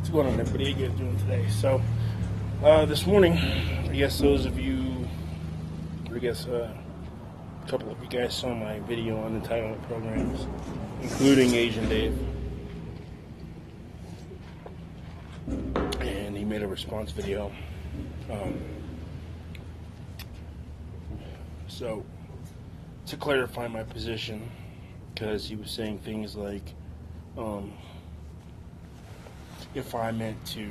What's going on, everybody? How you guys doing today? So, this morning, I guess those of you, or I guess a couple of you guys saw my video on entitlement programs, including Asian Dave. And he made a response video. So, to clarify my position, because he was saying things like, if I wanted to,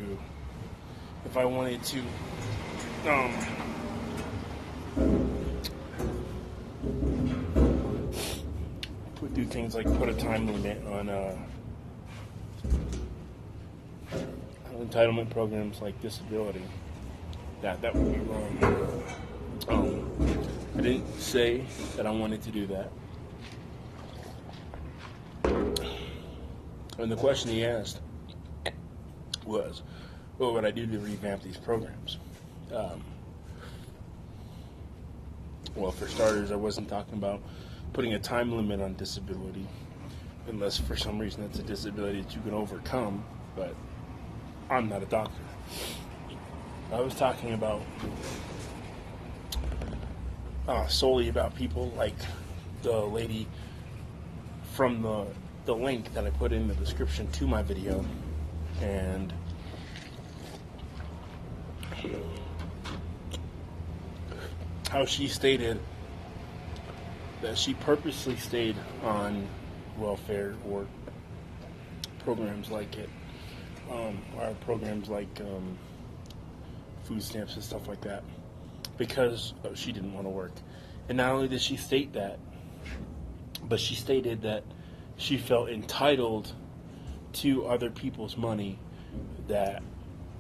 do things like put a time limit on entitlement programs like disability, that would be wrong. I didn't say that I wanted to do that. And the question he asked was, what would I do to revamp these programs? Well, for starters, I wasn't talking about putting a time limit on disability, unless for some reason it's a disability that you can overcome, but I'm not a doctor. I was talking about solely about people like the lady from the link that I put in the description to my video, and how she stated that she purposely stayed on welfare or programs like it, or programs like food stamps and stuff like that, because she didn't want to work. And not only did she state that, but she stated that she felt entitled to other people's money, that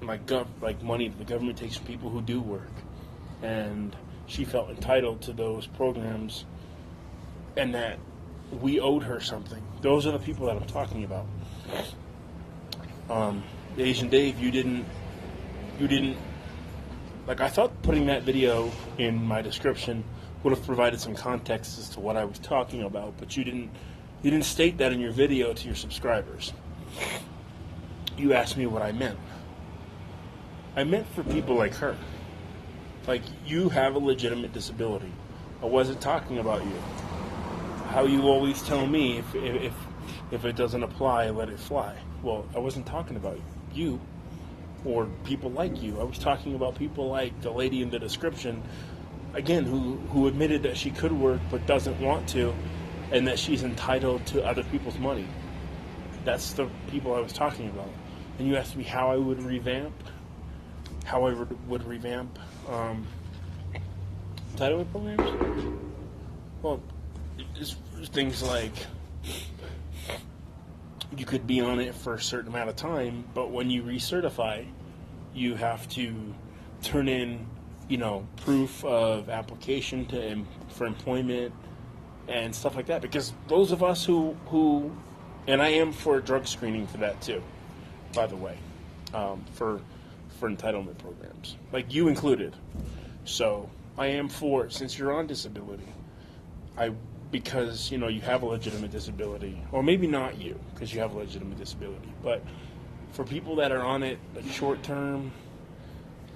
like money that the government takes from people who do work, and she felt entitled to those programs, and that we owed her something. Those are the people that I'm talking about. Asian Dave, you didn't, like, I thought putting that video in my description would have provided some context as to what I was talking about, but you didn't state that in your video to your subscribers. You asked me what I meant. I meant for people like her. Like, you have a legitimate disability. I wasn't talking about you. How you always tell me, if it doesn't apply, let it fly. Well, I wasn't talking about you or people like you. I was talking about people like the lady in the description, again, who admitted that she could work but doesn't want to, and that she's entitled to other people's money. That's the people I was talking about. And you asked me how I would revamp entitlement programs. Well, it's things like you could be on it for a certain amount of time, but when you recertify, you have to turn in, proof of application for employment and stuff like that. Because those of us who and I am for drug screening for that too, by the way, for entitlement programs, like you included. So I am for it, since you're on disability. Because you have a legitimate disability, or maybe not you, because you have a legitimate disability, but for people that are on it, like short term,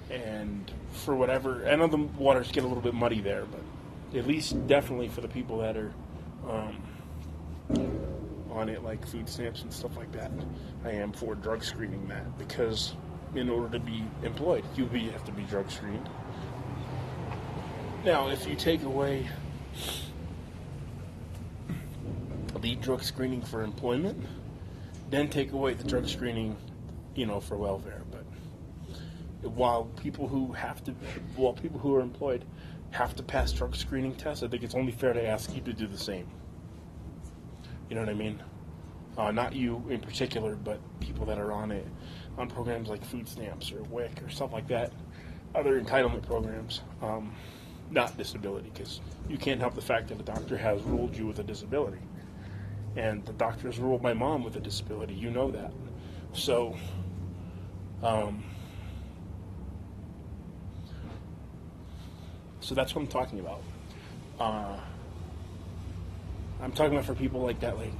and for whatever, I know the waters get a little bit muddy there, but at least definitely for the people that are on it, like food stamps and stuff like that, I am for drug screening that, because in order to be employed, you have to be drug screened. Now, if you take away the drug screening for employment, then take away the drug screening, for welfare. But while people who are employed have to pass drug screening tests, I think it's only fair to ask you to do the same. You know what I mean? Not you in particular, but people that are on programs like food stamps or WIC or stuff like that, other entitlement programs, not disability, because you can't help the fact that a doctor has ruled you with a disability. And the doctors ruled my mom with a disability. You know that. So, so that's what I'm talking about. I'm talking about for people like that lady.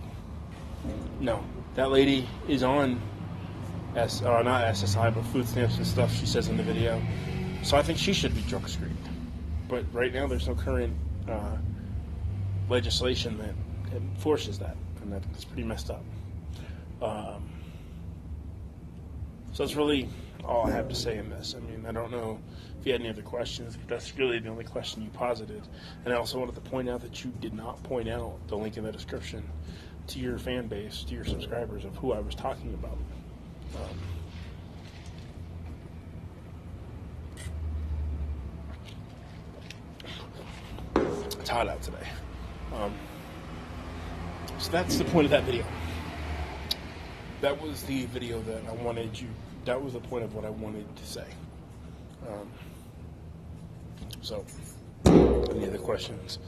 No, that lady is on not SSI, but food stamps and stuff she says in the video. So I think she should be drug screened. But right now there's no current legislation that enforces that, and that's pretty messed up. So that's really all I have to say in this. I mean, I don't know if you had any other questions, but that's really the only question you posited. And I also wanted to point out that you did not point out the link in the description to your fan base, to your subscribers, of who I was talking about. It's hot out today. So that's the point of that video. That was the video that I wanted you, that was the point of what I wanted to say. So, any other questions?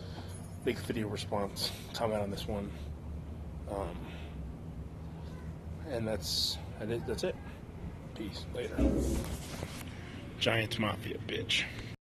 Big video response, comment on this one. And that's it. Peace. Later. Giant Mafia, bitch.